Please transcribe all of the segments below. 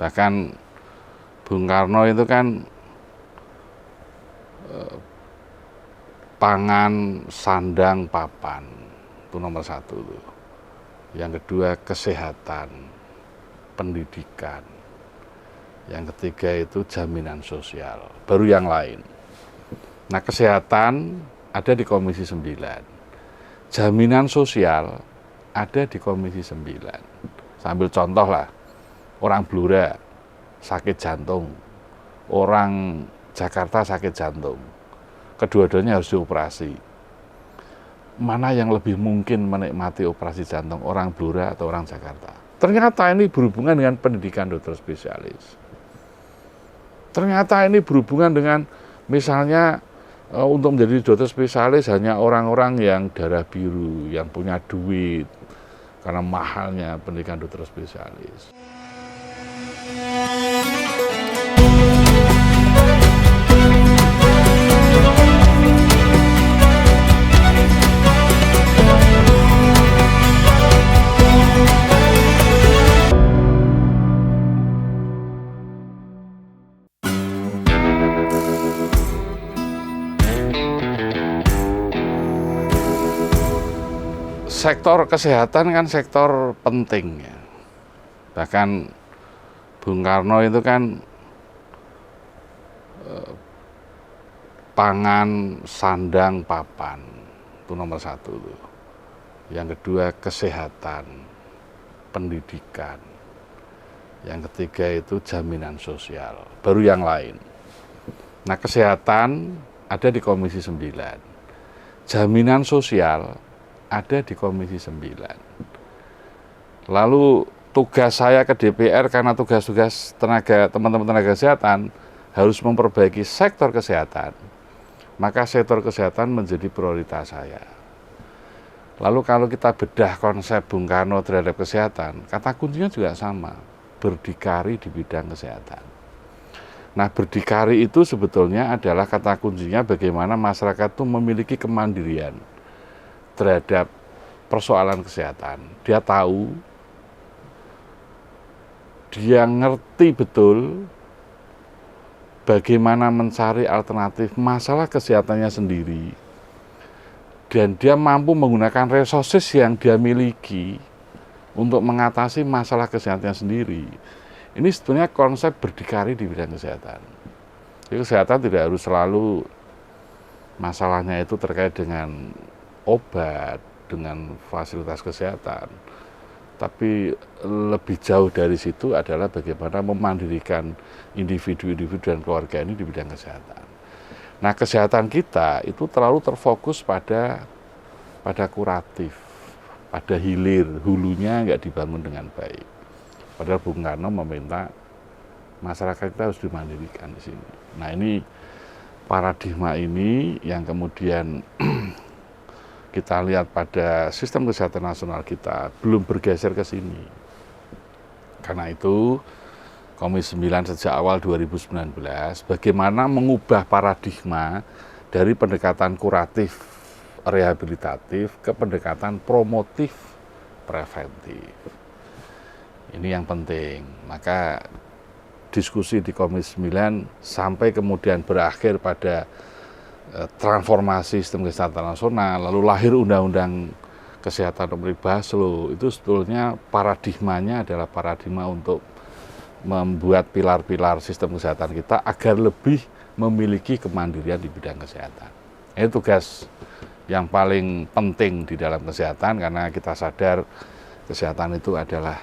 Bahkan Bung Karno itu kan pangan, sandang, papan, itu nomor satu tuh. Yang kedua kesehatan, pendidikan. Yang ketiga itu jaminan sosial, baru yang lain. Nah, kesehatan ada di Komisi 9. Jaminan sosial ada di Komisi 9. Sambil contoh lah, orang Blora sakit jantung, orang Jakarta sakit jantung. Kedua-duanya harus dioperasi. Mana yang lebih mungkin menikmati operasi jantung, orang Blora atau orang Jakarta? Ternyata ini berhubungan dengan pendidikan dokter spesialis. Ternyata ini berhubungan dengan misalnya untuk menjadi dokter spesialis hanya orang-orang yang darah biru, yang punya duit, karena mahalnya pendidikan dokter spesialis. Sektor kesehatan kan sektor penting ya. Bahkan Bung Karno itu kan pangan, sandang, papan, itu nomor satu tuh. Yang kedua kesehatan, pendidikan. Yang ketiga itu jaminan sosial, baru yang lain. Nah, kesehatan ada di Komisi 9. Jaminan sosial ada di Komisi 9. Lalu tugas saya ke DPR karena tugas-tugas teman-teman tenaga kesehatan harus memperbaiki sektor kesehatan. Maka sektor kesehatan menjadi prioritas saya. Lalu kalau kita bedah konsep Bung Karno terhadap kesehatan, kata kuncinya juga sama, berdikari di bidang kesehatan. Nah, berdikari itu sebetulnya adalah kata kuncinya bagaimana masyarakat itu memiliki kemandirian terhadap persoalan kesehatan. Dia tahu, dia ngerti betul bagaimana mencari alternatif masalah kesehatannya sendiri, dan dia mampu menggunakan resources yang dia miliki untuk mengatasi masalah kesehatannya sendiri. Ini sebetulnya konsep berdikari di bidang kesehatan. Jadi kesehatan tidak harus selalu masalahnya itu terkait dengan obat, dengan fasilitas kesehatan. Tapi lebih jauh dari situ adalah bagaimana memandirikan individu-individu dan keluarga ini di bidang kesehatan. Nah, kesehatan kita itu terlalu terfokus pada kuratif, pada hilir, hulunya nggak dibangun dengan baik. Padahal Bung Karno meminta masyarakat kita harus dimandirikan di sini. Nah, ini paradigma ini yang kemudian kita lihat pada sistem kesehatan nasional kita belum bergeser ke sini. Karena itu Komisi 9 sejak awal 2019 bagaimana mengubah paradigma dari pendekatan kuratif rehabilitatif ke pendekatan promotif preventif. Ini yang penting. Maka diskusi di Komisi 9 sampai kemudian berakhir pada transformasi sistem kesehatan nasional, lalu lahir Undang-Undang Kesehatan Omnibus Law, itu sebetulnya paradigmanya adalah paradigma untuk membuat pilar-pilar sistem kesehatan kita agar lebih memiliki kemandirian di bidang kesehatan. Ini tugas yang paling penting di dalam kesehatan, karena kita sadar kesehatan itu adalah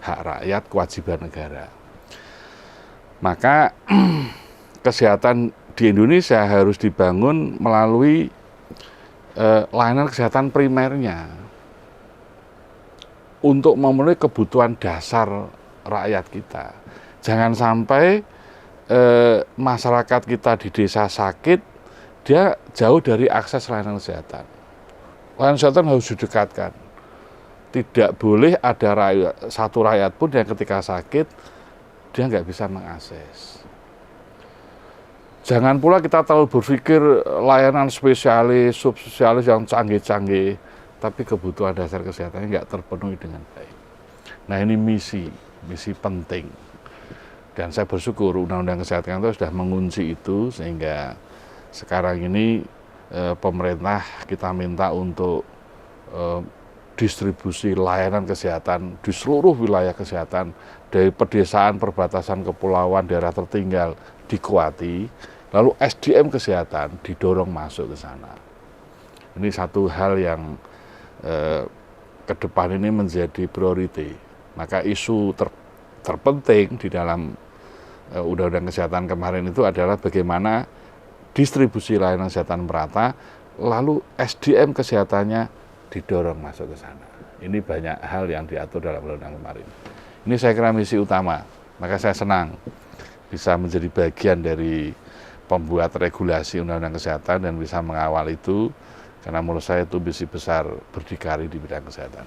hak rakyat, kewajiban negara. Maka kesehatan di Indonesia harus dibangun melalui layanan kesehatan primernya untuk memenuhi kebutuhan dasar rakyat kita. Jangan sampai masyarakat kita di desa sakit, dia jauh dari akses layanan kesehatan. Layanan kesehatan harus didekatkan. Tidak boleh ada satu rakyat pun yang ketika sakit, dia nggak bisa mengakses. Jangan pula kita terlalu berpikir layanan spesialis, subspesialis yang canggih-canggih, tapi kebutuhan dasar kesehatannya nggak terpenuhi dengan baik. Nah, ini misi misi penting. Dan saya bersyukur Undang-Undang Kesehatan itu sudah mengunci itu, sehingga sekarang ini pemerintah kita minta untuk distribusi layanan kesehatan di seluruh wilayah kesehatan, dari pedesaan, perbatasan, kepulauan, daerah tertinggal dikuati, lalu SDM kesehatan didorong masuk ke sana. Ini satu hal yang ke depan ini menjadi priority. Maka isu terpenting di dalam Undang-Undang Kesehatan kemarin itu adalah bagaimana distribusi layanan kesehatan merata, lalu SDM kesehatannya didorong masuk ke sana. Ini banyak hal yang diatur dalam Undang-Undang kemarin. Ini saya kira misi utama, maka saya senang bisa menjadi bagian dari pembuat regulasi Undang-Undang Kesehatan dan bisa mengawal itu, karena menurut saya itu misi besar berdikari di bidang kesehatan.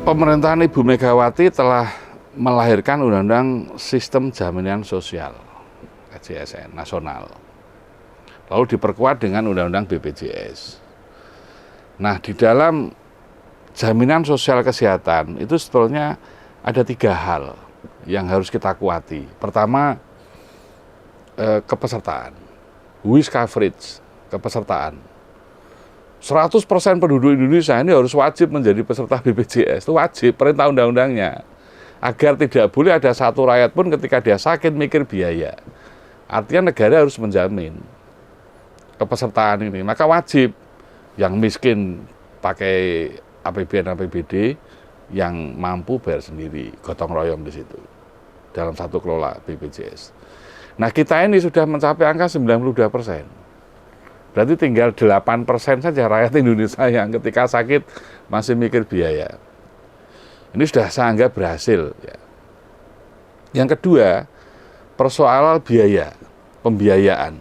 Pemerintahan Ibu Megawati telah melahirkan Undang-Undang Sistem Jaminan Sosial (SJSN) nasional. Lalu diperkuat dengan Undang-Undang BPJS. Nah, di dalam jaminan sosial kesehatan itu sebetulnya ada 3 hal yang harus kita kuati. Pertama, kepesertaan, WIS coverage, kepesertaan. 100% penduduk Indonesia ini harus wajib menjadi peserta BPJS, itu wajib, perintah undang-undangnya. Agar tidak boleh ada satu rakyat pun ketika dia sakit mikir biaya. Artinya negara harus menjamin kepesertaan ini, maka wajib yang miskin pakai APBN APBD, yang mampu bayar sendiri, gotong royong di situ dalam satu kelola BPJS. Nah, kita ini sudah mencapai angka 92%. Berarti tinggal 8% saja rakyat Indonesia yang ketika sakit masih mikir biaya. Ini sudah saya anggap berhasil. Ya. Yang kedua, persoalan biaya, pembiayaan.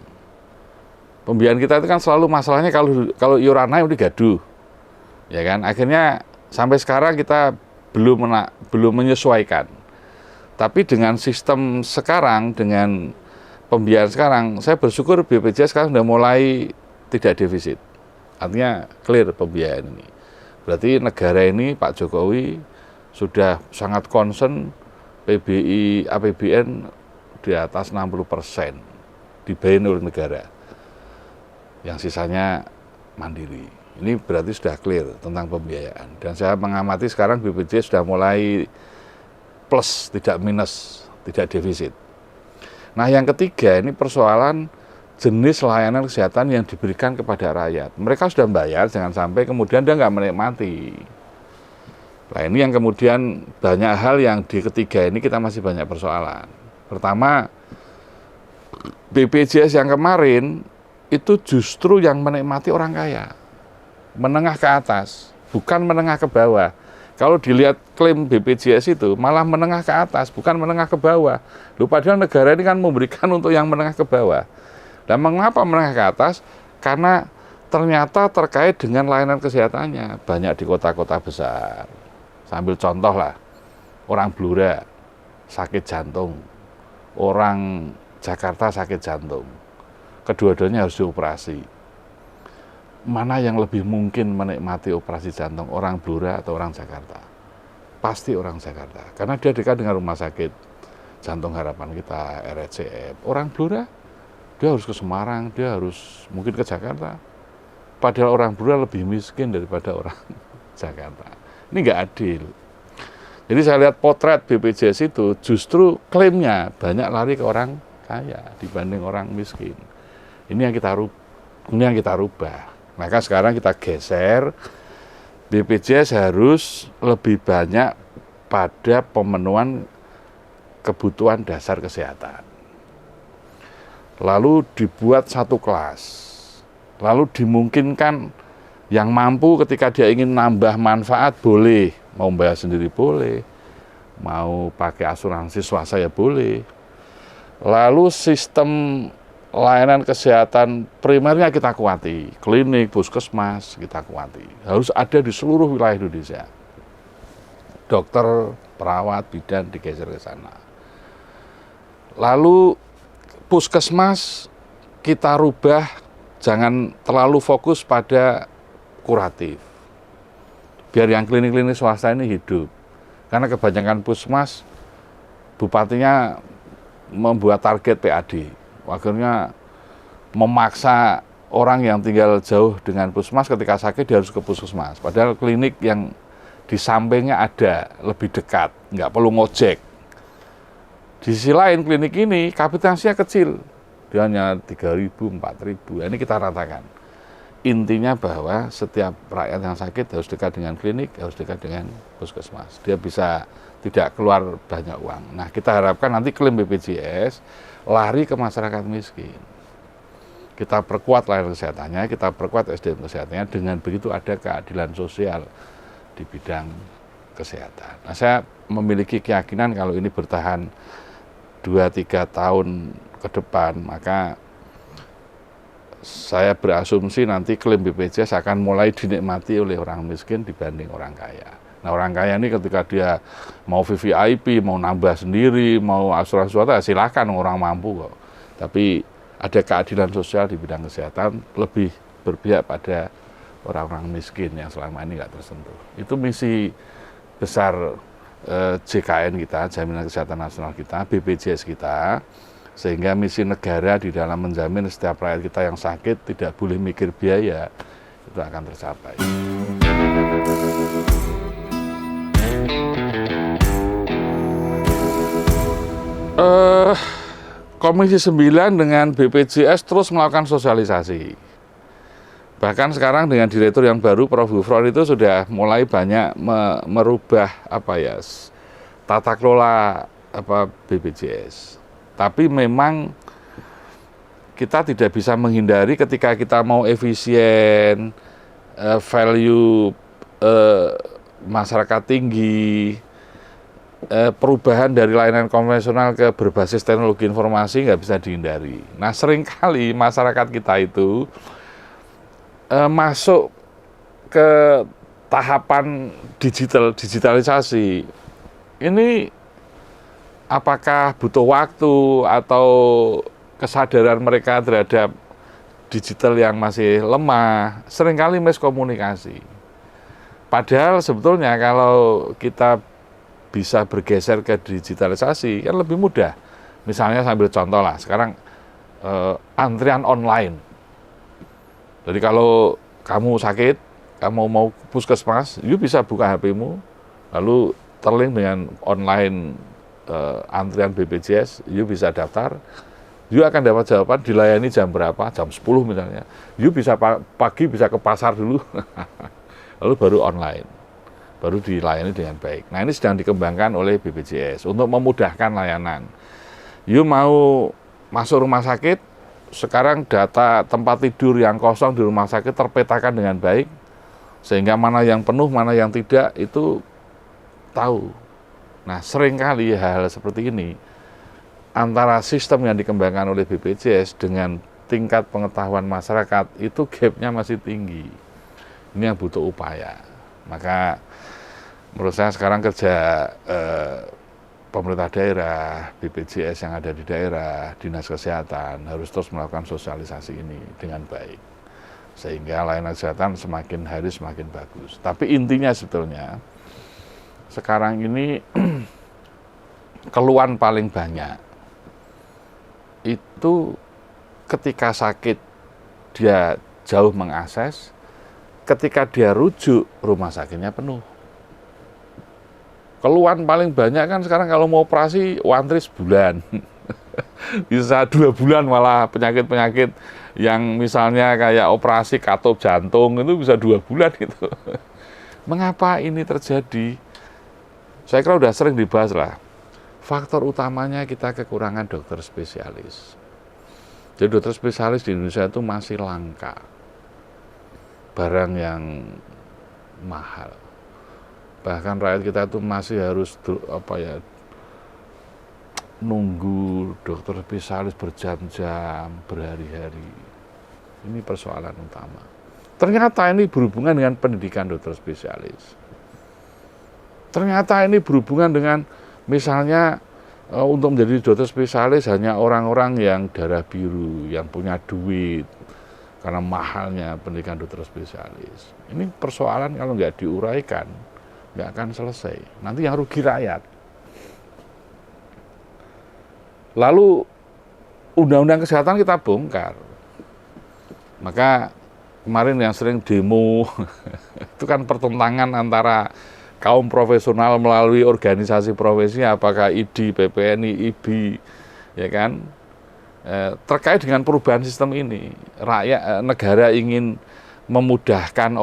Pembiayaan kita itu kan selalu masalahnya kalau iuran naik udah gaduh. Ya kan? Akhirnya sampai sekarang kita belum menyesuaikan. Tapi dengan sistem sekarang, dengan pembiayaan sekarang, saya bersyukur BPJS sekarang sudah mulai tidak defisit. Artinya clear pembiayaan ini. Berarti negara ini, Pak Jokowi sudah sangat concern PBI, APBN di atas 60% dibayar oleh negara. Yang sisanya mandiri. Ini berarti sudah clear tentang pembiayaan. Dan saya mengamati sekarang BPJS sudah mulai plus, tidak minus, tidak defisit. Nah, yang ketiga ini persoalan jenis layanan kesehatan yang diberikan kepada rakyat. Mereka sudah bayar, jangan sampai kemudian dia nggak menikmati. Nah, ini yang kemudian banyak hal yang di ketiga ini kita masih banyak persoalan. Pertama, BPJS yang kemarin itu justru yang menikmati orang kaya, menengah ke atas, bukan menengah ke bawah. Kalau dilihat klaim BPJS itu malah menengah ke atas, bukan menengah ke bawah. Loh, padahal negara ini kan memberikan untuk yang menengah ke bawah. Dan mengapa menengah ke atas? Karena ternyata terkait dengan layanan kesehatannya banyak di kota-kota besar. Sambil contoh lah, orang Blora sakit jantung, orang Jakarta sakit jantung. Kedua-duanya harus dioperasi. Mana yang lebih mungkin menikmati operasi jantung, orang Blora atau orang Jakarta? Pasti orang Jakarta, karena dia dekat dengan rumah sakit Jantung Harapan kita, RSCM. Orang Blora, dia harus ke Semarang, dia harus mungkin ke Jakarta. Padahal orang Blora lebih miskin daripada orang Jakarta. Ini nggak adil. Jadi saya lihat potret BPJS itu justru klaimnya banyak lari ke orang kaya dibanding orang miskin. Ini yang kita rubah. Maka sekarang kita geser, BPJS harus lebih banyak pada pemenuhan kebutuhan dasar kesehatan. Lalu dibuat satu kelas, lalu dimungkinkan yang mampu ketika dia ingin nambah manfaat boleh, mau bayar sendiri boleh, mau pakai asuransi swasta ya boleh. Lalu sistem layanan kesehatan primernya kita kuati, klinik, puskesmas kita kuati. Harus ada di seluruh wilayah Indonesia. Dokter, perawat, bidan digeser ke sana. Lalu puskesmas kita rubah jangan terlalu fokus pada kuratif. Biar yang klinik-klinik swasta ini hidup. Karena kebanyakan puskesmas, bupatinya membuat target PAD. Akhirnya memaksa orang yang tinggal jauh dengan puskesmas ketika sakit dia harus ke puskesmas. Padahal klinik yang di sampingnya ada, lebih dekat, nggak perlu ngojek. Di sisi lain klinik ini kapitasinya kecil, dia hanya 3.000, 4.000. Ini kita ratakan. Intinya bahwa setiap rakyat yang sakit harus dekat dengan klinik, harus dekat dengan puskesmas. Dia bisa tidak keluar banyak uang. Nah, kita harapkan nanti klaim BPJS lari ke masyarakat miskin. Kita perkuat layanan kesehatannya, kita perkuat SDM kesehatannya, dengan begitu ada keadilan sosial di bidang kesehatan. Nah, saya memiliki keyakinan kalau ini bertahan 2-3 tahun ke depan, maka saya berasumsi nanti klaim BPJS akan mulai dinikmati oleh orang miskin dibanding orang kaya. Nah, orang kaya ini ketika dia mau VVIP, mau nambah sendiri, mau asuransi swasta, silakan, orang mampu kok. Tapi ada keadilan sosial di bidang kesehatan, lebih berpihak pada orang-orang miskin yang selama ini nggak tersentuh. Itu misi besar JKN kita, Jaminan Kesehatan Nasional kita, BPJS kita, sehingga misi negara di dalam menjamin setiap rakyat kita yang sakit tidak boleh mikir biaya, itu akan tercapai. Komisi 9 dengan BPJS terus melakukan sosialisasi. Bahkan sekarang dengan direktur yang baru, Prof. Gufron, itu sudah mulai banyak merubah tata kelola BPJS. Tapi memang kita tidak bisa menghindari ketika kita mau efisien, value masyarakat tinggi, perubahan dari layanan konvensional ke berbasis teknologi informasi nggak bisa dihindari. Nah, seringkali masyarakat kita itu masuk ke tahapan digitalisasi. Ini apakah butuh waktu atau kesadaran mereka terhadap digital yang masih lemah, seringkali miskomunikasi. Padahal sebetulnya kalau kita bisa bergeser ke digitalisasi kan lebih mudah. Misalnya sambil contoh lah, sekarang antrian online. Jadi kalau kamu sakit, kamu mau puskesmas, you bisa buka HP-mu, lalu terlink dengan online antrian BPJS, you bisa daftar, you akan dapat jawaban dilayani jam berapa, jam 10 misalnya. You bisa pagi bisa ke pasar dulu, lalu baru online, baru dilayani dengan baik. Nah, ini sedang dikembangkan oleh BPJS untuk memudahkan layanan. You mau masuk rumah sakit, sekarang data tempat tidur yang kosong di rumah sakit terpetakan dengan baik, sehingga mana yang penuh, mana yang tidak, itu tahu. Nah, seringkali hal-hal seperti ini, antara sistem yang dikembangkan oleh BPJS dengan tingkat pengetahuan masyarakat, itu gap-nya masih tinggi. Ini yang butuh upaya. Maka menurut saya sekarang kerja pemerintah daerah, BPJS yang ada di daerah, Dinas Kesehatan harus terus melakukan sosialisasi ini dengan baik. Sehingga layanan kesehatan semakin hari semakin bagus. Tapi intinya sebetulnya, sekarang ini keluhan paling banyak itu ketika sakit dia jauh mengakses, ketika dia rujuk rumah sakitnya penuh. Keluhan paling banyak kan sekarang kalau mau operasi antri sebulan. Bisa 2 bulan malah penyakit-penyakit yang misalnya kayak operasi katup jantung itu bisa 2 bulan gitu. Mengapa ini terjadi? Saya kira udah sering dibahas lah. Faktor utamanya kita kekurangan dokter spesialis. Jadi dokter spesialis di Indonesia itu masih langka. Barang yang mahal. Bahkan rakyat kita itu masih harus nunggu dokter spesialis berjam-jam, berhari-hari. Ini persoalan utama. Ternyata ini berhubungan dengan pendidikan dokter spesialis. Ternyata ini berhubungan dengan misalnya untuk menjadi dokter spesialis hanya orang-orang yang darah biru, yang punya duit. karena mahalnya pendidikan dokter spesialis. Ini persoalan kalau nggak diuraikan, nggak akan selesai. Nanti yang rugi rakyat. Lalu undang-undang kesehatan kita bongkar. Maka kemarin yang sering demo itu kan pertentangan antara kaum profesional melalui organisasi profesi, apakah ID, PPNI, IBI, ya kan, terkait dengan perubahan sistem ini. Negara ingin memudahkan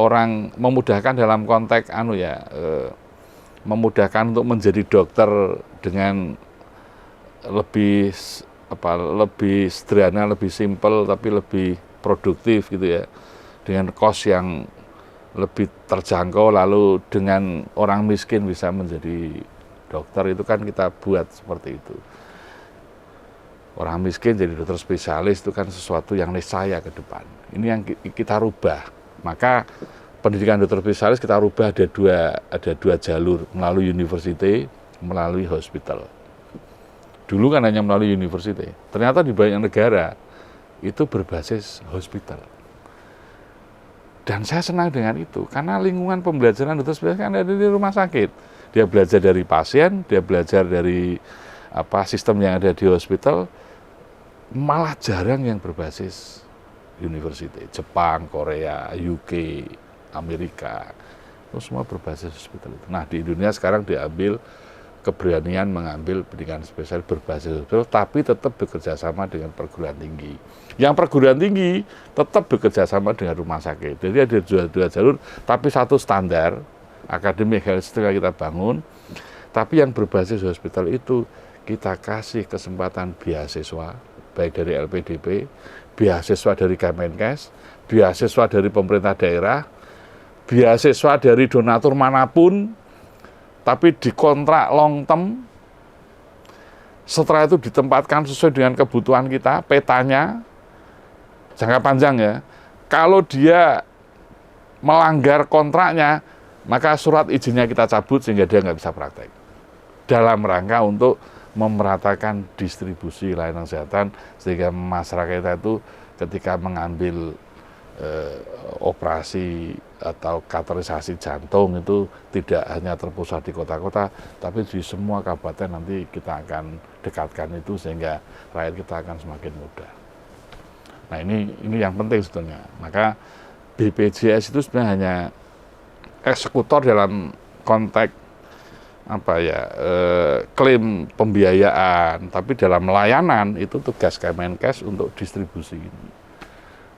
dalam konteks memudahkan untuk menjadi dokter dengan lebih sederhana, lebih simpel, tapi lebih produktif gitu ya, dengan kos yang lebih terjangkau, lalu dengan orang miskin bisa menjadi dokter. Itu kan kita buat seperti itu. Orang miskin jadi dokter spesialis itu kan sesuatu yang niscaya ke depan. Ini yang kita rubah. Maka pendidikan dokter spesialis kita rubah ada dua jalur, melalui university, melalui hospital. Dulu kan hanya melalui university. Ternyata di banyak negara itu berbasis hospital. Dan saya senang dengan itu, karena lingkungan pembelajaran dokter spesialis kan ada di rumah sakit. Dia belajar dari pasien, dia belajar dari sistem yang ada di hospital. Malah jarang yang berbasis university. Jepang, Korea, UK, Amerika, itu semua berbasis hospital. Nah, di Indonesia sekarang diambil keberanian mengambil pendidikan spesialis berbasis hospital, tapi tetap bekerja sama dengan perguruan tinggi. Yang perguruan tinggi tetap bekerja sama dengan rumah sakit. Jadi ada dua jalur, tapi satu standar akademik health system kita bangun. Tapi yang berbasis hospital itu kita kasih kesempatan beasiswa, baik dari LPDP, beasiswa dari Kemenkes, beasiswa dari pemerintah daerah, beasiswa dari donatur manapun, tapi dikontrak long term. Setelah itu ditempatkan sesuai dengan kebutuhan kita, petanya jangka panjang ya. Kalau dia melanggar kontraknya, maka surat izinnya kita cabut sehingga dia nggak bisa praktek. Dalam rangka untuk memeratakan distribusi layanan kesehatan, sehingga masyarakat kita itu ketika mengambil operasi atau kateterisasi jantung itu tidak hanya terpusat di kota-kota, tapi di semua kabupaten nanti kita akan dekatkan itu sehingga rakyat kita akan semakin mudah. Nah ini yang penting sebetulnya. Maka BPJS itu sebenarnya hanya eksekutor dalam konteks klaim pembiayaan, tapi dalam layanan itu tugas Kemenkes untuk distribusi ini.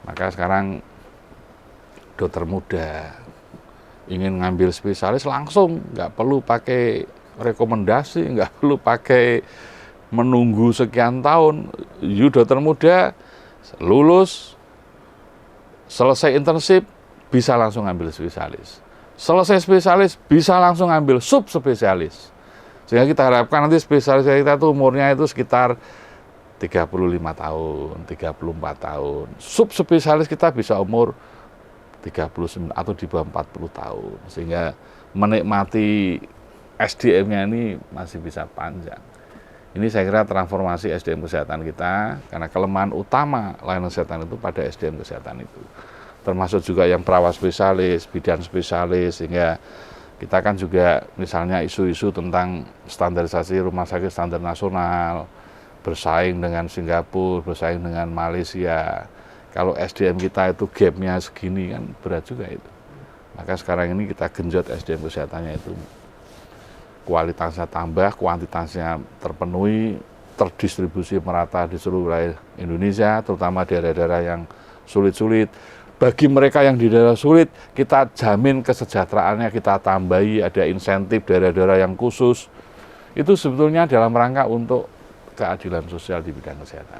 Maka sekarang dokter muda ingin ngambil spesialis langsung, nggak perlu pakai rekomendasi, nggak perlu pakai menunggu sekian tahun. You dokter muda lulus, selesai internship, bisa langsung ngambil spesialis. Selesai spesialis, bisa langsung ngambil subspesialis. Sehingga kita harapkan nanti spesialis kita itu umurnya itu sekitar 35 tahun, 34 tahun. Subspesialis kita bisa umur 39 atau di bawah 40 tahun. Sehingga menikmati SDM-nya ini masih bisa panjang. Ini saya kira transformasi SDM kesehatan kita, karena kelemahan utama layanan kesehatan itu pada SDM kesehatan itu. Termasuk juga yang perawat spesialis, bidan spesialis, sehingga kita kan juga misalnya isu-isu tentang standarisasi rumah sakit standar nasional, bersaing dengan Singapura, bersaing dengan Malaysia. Kalau SDM kita itu gap-nya segini kan berat juga itu. Maka sekarang ini kita genjot SDM kesehatannya itu. Kualitasnya tambah, kuantitasnya terpenuhi, terdistribusi merata di seluruh wilayah Indonesia, terutama daerah-daerah yang sulit-sulit. Bagi mereka yang di daerah sulit, kita jamin kesejahteraannya, kita tambahi, ada insentif daerah-daerah yang khusus. Itu sebetulnya dalam rangka untuk keadilan sosial di bidang kesehatan.